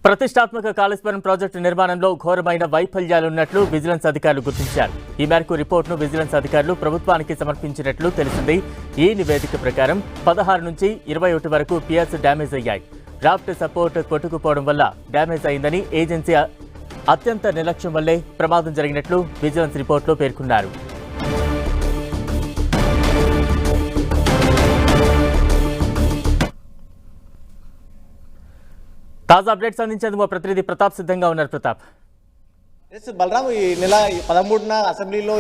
ప్రతిష్టాత్మక కాళేశ్వరం ప్రాజెక్టు నిర్మాణంలో ఘోరమైన వైఫల్యాలున్నట్లు విజిలెన్స్ అధికారులు గుర్తించారు. ఈ మేరకు రిపోర్టును విజిలెన్స్ అధికారులు ప్రభుత్వానికి సమర్పించినట్లు తెలిసింది. ఈ నివేదిక ప్రకారం 16 నుంచి 21 వరకు పియర్స్ డ్యామేజ్ అయ్యాయి. రాఫ్ట్ సపోర్ట్ కొట్టుకుపోవడం వల్ల డ్యామేజ్ అయిందని, ఏజెన్సీ అత్యంత నిర్లక్ష్యం వల్లే ప్రమాదం జరిగినట్లు విజిలెన్స్ రిపోర్టులో పేర్కొన్నారు. తాజా అప్డేట్స్ అందించేందుకు మా ప్రతినిధి ప్రతాప్ సిద్ధంగా ఉన్నారు. ప్రతాప్, బలరాం, ఈ నెల 13న అసెంబ్లీలో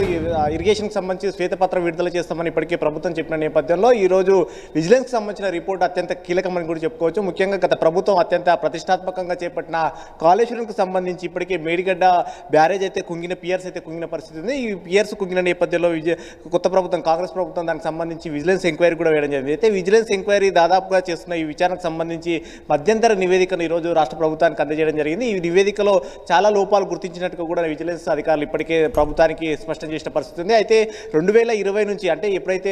ఇరిగేషన్కి సంబంధించి శ్వేతపత్రం విడుదల చేస్తామని ఇప్పటికే ప్రభుత్వం చెప్పిన నేపథ్యంలో ఈరోజు విజిలెన్స్కి సంబంధించిన రిపోర్ట్ అత్యంత కీలకమని కూడా చెప్పుకోవచ్చు. ముఖ్యంగా గత ప్రభుత్వం అత్యంత ప్రతిష్టాత్మకంగా చేపట్టిన కాళేశ్వరంకు సంబంధించి ఇప్పటికే మేడిగడ్డ బ్యారేజ్ అయితే కుంగిన, పియర్స్ అయితే కుంగిన పరిస్థితి ఉంది. ఈ పియర్స్ కుంగిన నేపథ్యంలో కొత్త ప్రభుత్వం, కాంగ్రెస్ ప్రభుత్వం దానికి సంబంధించి విజిలెన్స్ ఎంక్వైరీ కూడా వేయడం జరిగింది. అయితే విజిలెన్స్ ఎంక్వైరీ దాదాపుగా చేస్తున్న ఈ విచారణకు సంబంధించి మధ్యంతర నివేదికను ఈరోజు రాష్ట్ర ప్రభుత్వానికి అందజేయడం జరిగింది. ఈ నివేదికలో చాలా లోపాలు గుర్తించినట్టు కూడా విజిలెన్స్ అధికారులు ఇప్పటికే ప్రభుత్వానికి స్పష్టం చేసిన పరిస్థితి ఉంది. అయితే 2020 నుంచి, అంటే ఎప్పుడైతే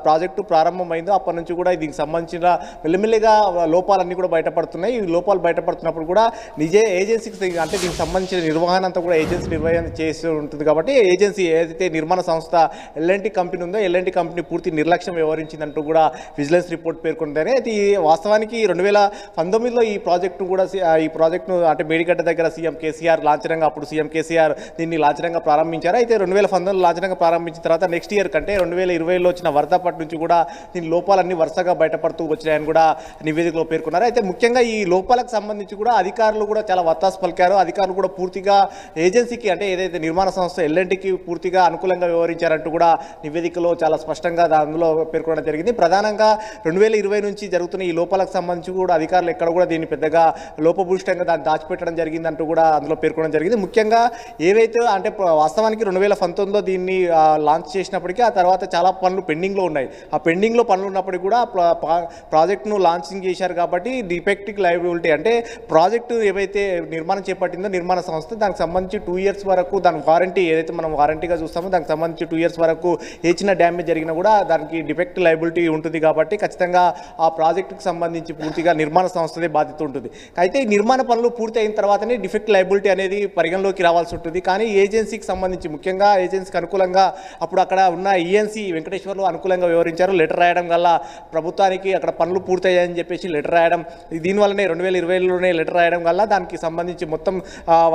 ప్రాజెక్టు ప్రారంభమైందో అప్పటి నుంచి కూడా దీనికి సంబంధించిన మెల్లిమెల్లిగా లోపాలన్నీ కూడా బయటపడుతున్నాయి. ఈ లోపాలు బయటపడుతున్నప్పుడు కూడా ఏజెన్సీకి, అంటే దీనికి సంబంధించిన నిర్వహణ అంతా కూడా ఏజెన్సీ నిర్వహణ చేస్తూ ఉంటుంది. కాబట్టి ఏజెన్సీ ఏదైతే నిర్మాణ సంస్థ ఎల్ఎన్టీ కంపెనీ ఉందో, ఎల్ఎన్టీ కంపెనీ పూర్తి నిర్లక్ష్యం వ్యవహరించిందంటూ కూడా విజిలెన్స్ రిపోర్ట్ పేర్కొందని. అయితే వాస్తవానికి 2019లో ఈ ప్రాజెక్టును అంటే మేడిగడ్డ దగ్గర సీఎం కేసీఆర్ లాంఛనంగా, అప్పుడు సీఎం కేసీఆర్ దీన్ని లాంఛనంగా ప్రారంభించారు. అయితే 2019లో లాంఛనంగా ప్రారంభించిన తర్వాత నెక్స్ట్ ఇయర్ కంటే 2020లో వచ్చిన వరదపటి నుంచి కూడా దీని లోపాలన్నీ వరుసగా బయటపడుతూ వచ్చాయని కూడా నివేదికలో పేర్కొన్నారు. అయితే ముఖ్యంగా ఈ లోపాలకు సంబంధించి కూడా అధికారులు కూడా చాలా వత్తాసు పలికారు. అధికారులు కూడా పూర్తిగా ఏజెన్సీకి, అంటే ఏదైతే నిర్మాణ సంస్థ ఎల్ఎన్టీకి పూర్తిగా అనుకూలంగా వ్యవహరించారంటూ కూడా నివేదికలో చాలా స్పష్టంగా అందులో పేర్కొనడం జరిగింది. ప్రధానంగా 2020 నుంచి జరుగుతున్న ఈ లోపాలకు సంబంధించి కూడా అధికారులు ఎక్కడ కూడా దీన్ని పెద్దగా లోపభూయిష్టంగా దాన్ని దాచిపెట్టడం జరిగిందంటూ కూడా అందులో పేర్కొనడం జరిగింది. ముఖ్యంగా ఏవైతే, అంటే వాస్తవానికి 2019లో దీన్ని లాంచ్ చేసినప్పటికీ ఆ తర్వాత చాలా పనులు పెండింగ్లో ఉన్నాయి. ఆ పెండింగ్లో పనులు ఉన్నప్పటికీ కూడా ప్రాజెక్టును లాంచింగ్ చేశారు. కాబట్టి డిఫెక్టివ్ లయబిలిటీ, అంటే ప్రాజెక్టు ఏవైతే నిర్మాణం చేపట్టిందో నిర్మాణ సంస్థ, దానికి సంబంధించి 2 years వరకు దాని వారంటీ, ఏదైతే మనం వారంటీగా చూస్తామో దానికి సంబంధించి 2 years వరకు ఏ చిన్న డ్యామేజ్ జరిగినా కూడా దానికి డిఫెక్ట్ లయబిలిటీ ఉంటుంది. కాబట్టి ఖచ్చితంగా ఆ ప్రాజెక్టుకు సంబంధించి పూర్తిగా నిర్మాణ సంస్థదే బాధ్యత ఉంటుంది. అయితే ఈ నిర్మాణ పనులు పూర్తి అయిన తర్వాతనే డిఫెక్ట్ లయబిలిటీ అనేది పరిగణలోకి రావాల్సి ఉంటుంది. కానీ ఏజెన్సీకి సంబంధించి, ముఖ్యంగా ఏజెన్సీకి అనుకూలంగా అప్పుడు అక్కడ ఉన్న ఈఎన్సీ వెంకటేశ్వర్లు అనుకూలంగా వివరించారు. లెటర్ రాయడం వల్ల ప్రభుత్వానికి అక్కడ పనులు పూర్తయ్యాయని చెప్పేసి లెటర్ రాయడం, దీనివల్లనే 2020లోనే లెటర్ రాయడం వల్ల దానికి సంబంధించి మొత్తం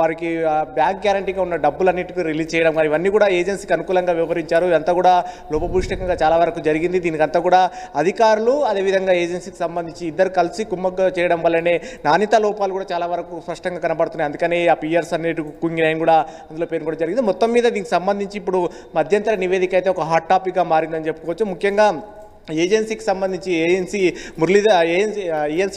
వారికి బ్యాంక్ గ్యారంటీగా ఉన్న డబ్బులన్నిటికీ రిలీజ్ చేయడం, మరి ఇవన్నీ కూడా ఏజెన్సీకి అనుకూలంగా వివరించారు. ఇదంతా కూడా లోపభూయిష్టంగా చాలా వరకు జరిగింది. దీనికి అంతా కూడా అధికారులు, అదేవిధంగా ఏజెన్సీకి సంబంధించి ఇద్దరు కలిసి కుమ్మక్క చేయడం వల్లనే నాణ్యత లోపాలు కూడా చాలా వరకు స్పష్టంగా కనబడుతున్నాయి. అందుకని ఆ పియర్స్ అన్నిటి కుంగినాయని కూడా అందులో పేర్కొనడం జరిగింది. మొత్తం మీద దీనికి సంబంధించి ఇప్పుడు మధ్యంతర నివేదిక అయితే ఒక హాట్ టాపిక్గా మారిందని చెప్పుకోవచ్చు. ముఖ్యంగా ఏజెన్సీకి సంబంధించి ఈఎన్సీ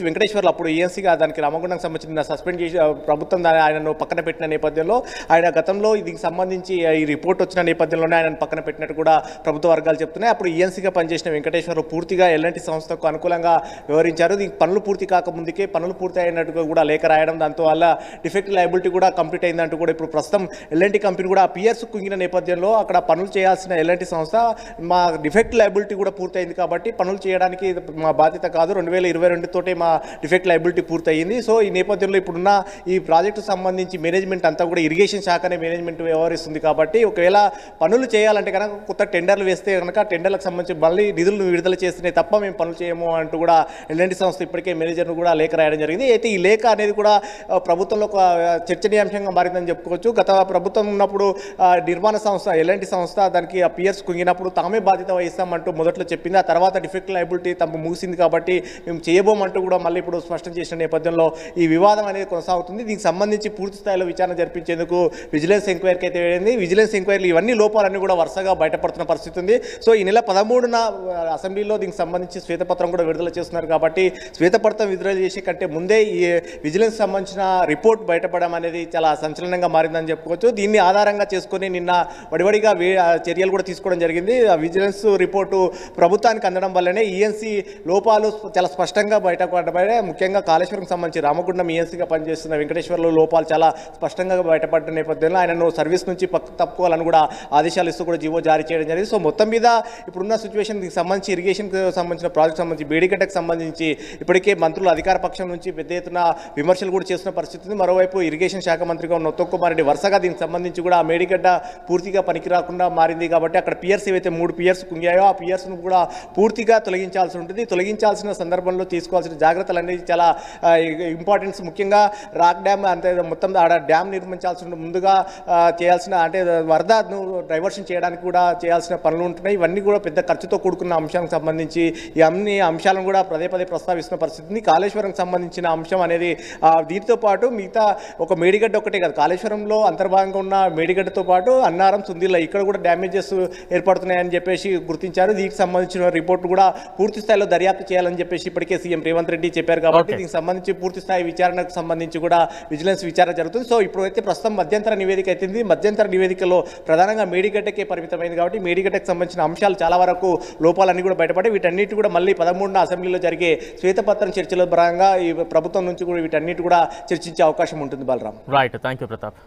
వెంకటేశ్వర్లు, అప్పుడు ఈఎన్సీగా దానికి రామగుండంకి సంబంధించిన సస్పెండ్ చేసి ప్రభుత్వం ఆయనను పక్కన పెట్టిన నేపథ్యంలో, ఆయన గతంలో దీనికి సంబంధించి ఈ రిపోర్ట్ వచ్చిన నేపథ్యంలోనే ఆయనను పక్కన పెట్టినట్టు కూడా ప్రభుత్వ వర్గాలు చెప్తున్నాయి. అప్పుడు ఈఎన్సీగా పనిచేసిన వెంకటేశ్వర్లు పూర్తిగా ఎల్ఎన్టీ సంస్థకు అనుకూలంగా వ్యవహరించారు. దీనికి పనులు పూర్తి కాకముందుకే పనులు పూర్తి అయినట్టుగా కూడా లేఖ రాయడం, దాంతో వల్ల డిఫెక్ట్ లయబిలిటీ కూడా కంప్లీట్ అయిందంటూ కూడా ఇప్పుడు ప్రస్తుతం ఎల్ఎన్టీ కంపెనీ కూడా పియర్స్ కుంగిన నేపథ్యంలో అక్కడ పనులు చేయాల్సిన ఎల్ఎన్టీ సంస్థ, మా డిఫెక్ట్ లయబిలిటీ కూడా పూర్తయింది కాబట్టి పనులు చేయడానికి మా బాధ్యత కాదు, 2022 తోటే మా డిఫెక్ట్ లయబిలిటీ పూర్తయింది. సో ఈ నేపథ్యంలో ఇప్పుడున్న ఈ ప్రాజెక్టుకు సంబంధించి మేనేజ్మెంట్ అంతా కూడా ఇరిగేషన్ శాఖనే మేనేజ్మెంట్ వ్యవహరిస్తుంది. కాబట్టి ఒకవేళ పనులు చేయాలంటే కనుక కొత్త టెండర్లు వేస్తే కనుక టెండర్లకు సంబంధించి మళ్ళీ నిధులను విడుదల చేస్తేనే తప్ప మేము పనులు చేయము అంటూ కూడా ఎల్ఎన్టీ సంస్థ ఇప్పటికే మేనేజర్ను కూడా లేఖ రాయడం జరిగింది. అయితే ఈ లేఖ అనేది కూడా ప్రభుత్వంలో ఒక చర్చనీయాంశంగా మారిందని చెప్పుకోవచ్చు. గత ప్రభుత్వం ఉన్నప్పుడు నిర్మాణ సంస్థ ఎల్ఎన్టీ సంస్థ దానికి ఆ పియర్స్ కుంగినప్పుడు తామే బాధ్యత వహిస్తామంటూ మొదట్లో చెప్పింది. ఆ తర్వాత డిఫెక్ట్ లయబిలిటీ తమ ముగిసింది కాబట్టి మేము చేయబోమంటూ కూడా మళ్ళీ ఇప్పుడు స్పష్టం చేసిన నేపథ్యంలో ఈ వివాదం అనేది కొనసాగుతుంది. దీనికి సంబంధించి పూర్తి స్థాయిలో విచారణ జరిపించేందుకు విజిలెన్స్ ఎంక్వైరీకి అయితే వేయండి. విజిలెన్స్ ఎంక్వైరీలు ఇవన్నీ లోపాలన్నీ కూడా వరుసగా బయటపడుతున్న పరిస్థితి ఉంది. సో ఈ నెల 13న అసెంబ్లీలో దీనికి సంబంధించి శ్వేతపత్రం కూడా విడుదల చేస్తున్నారు. కాబట్టి శ్వేతపత్రం విడుదల చేసే కంటే ముందే ఈ విజిలెన్స్ సంబంధించిన రిపోర్ట్ బయటపడడం అనేది చాలా సంచలనంగా మారిందని చెప్పుకోవచ్చు. దీన్ని ఆధారంగా చేసుకుని నిన్న వడివడిగా చర్యలు కూడా తీసుకోవడం జరిగింది. ఆ విజిలెన్స్ రిపోర్టు ప్రభుత్వానికి ప్రభుత్వానికి అందడం వల్లనే ఈఎన్సీ లోపాలు చాలా స్పష్టంగా బయటపడ్డాయి. ముఖ్యంగా కాళేశ్వరం సంబంధించి రామగుండం ఈఎన్సీగా పనిచేస్తున్న వెంకటేశ్వర్లో లోపాలు చాలా స్పష్టంగా బయటపడ్డ నేపథ్యంలో ఆయనను సర్వీస్ నుంచి తప్పుకోవాలని కూడా ఆదేశాలు ఇస్తూ కూడా జీవో జారీ చేయడం జరిగింది. సో మొత్తం మీద ఇప్పుడున్న సిచ్యువేషన్కి సంబంధించి ఇరిగేషన్కి సంబంధించిన ప్రాజెక్ట్ సంబంధించి బేడిగడ్డకు సంబంధించి ఇప్పటికే మంత్రులు అధికార పక్షం నుంచి పెద్ద ఎత్తున విమర్శలు కూడా చేస్తున్న పరిస్థితి ఉంది. మరోవైపు ఇరిగేషన్ శాఖ మంత్రిగా ఉన్న ఉత్తమ్ కుమార్ రెడ్డి వరుసగా దీనికి సంబంధించి కూడా ఆ మేడిగడ్డ పూర్తిగా పనికి రాకుండా మారింది కాబట్టి అక్కడ పియర్స్ ఏవైతే 3 పియర్స్ కుంగాయో ఆ పియర్స్ను కూడా పూర్తిగా తొలగించాల్సి ఉంటుంది. తొలగించాల్సిన సందర్భంలో తీసుకోవాల్సిన జాగ్రత్తలు అనేది చాలా ఇంపార్టెన్స్. ముఖ్యంగా రాక్ డ్యామ్ అంతే మొత్తం ఆడ డ్యామ్ నిర్మించాల్సిన ముందుగా చేయాల్సిన అంటే వరదను డైవర్షన్ చేయడానికి కూడా చేయాల్సిన పనులు ఉంటున్నాయి. ఇవన్నీ కూడా పెద్ద ఖర్చుతో కూడుకున్న అంశానికి సంబంధించి ఈ అన్ని అంశాలను కూడా పదే ప్రస్తావిస్తున్న పరిస్థితి ఉంది. కాళేశ్వరంకి సంబంధించిన అంశం అనేది దీంతో పాటు మిగతా ఒక మేడిగడ్డ ఒకటే కాదు, కాళేశ్వరంలో అంతర్భాగంగా ఉన్న మేడిగడ్డతో పాటు అన్నారం, సుందిల్ల ఇక్కడ కూడా డ్యామేజెస్ ఏర్పడుతున్నాయని చెప్పేసి గుర్తించారు. దీనికి సంబంధించిన రిపోర్ట్ కూడా పూర్తి స్థాయిలో దర్యాప్తు చేయాలని చెప్పేసి ఇప్పటికే సీఎం రేవంత్ రెడ్డి చెప్పారు కాబట్టి దీనికి సంబంధించి పూర్తి స్థాయి విచారణకు సంబంధించి కూడా విజిలెన్స్ విచారణ జరుగుతుంది. సో ఇప్పుడు అయితే ప్రస్తుతం మధ్యంతర నివేదిక అవుతుంది. మధ్యంతర నివేదికలో ప్రధానంగా మేడిగడ్డకే పరిమితమైంది కాబట్టి మేడిగడ్డకు సంబంధించిన అంశాలు చాలా వరకు లోపాలన్నీ కూడా బయటపడి వీటన్నిటి కూడా మళ్ళీ 13న అసెంబ్లీలో జరిగే శ్వేతపత్రం చర్చల భాగంగా ఈ ప్రభుత్వం నుంచి కూడా వీటన్నిటి కూడా చర్చించే అవకాశం ఉంటుంది. Balaram. Right, thank you Pratap.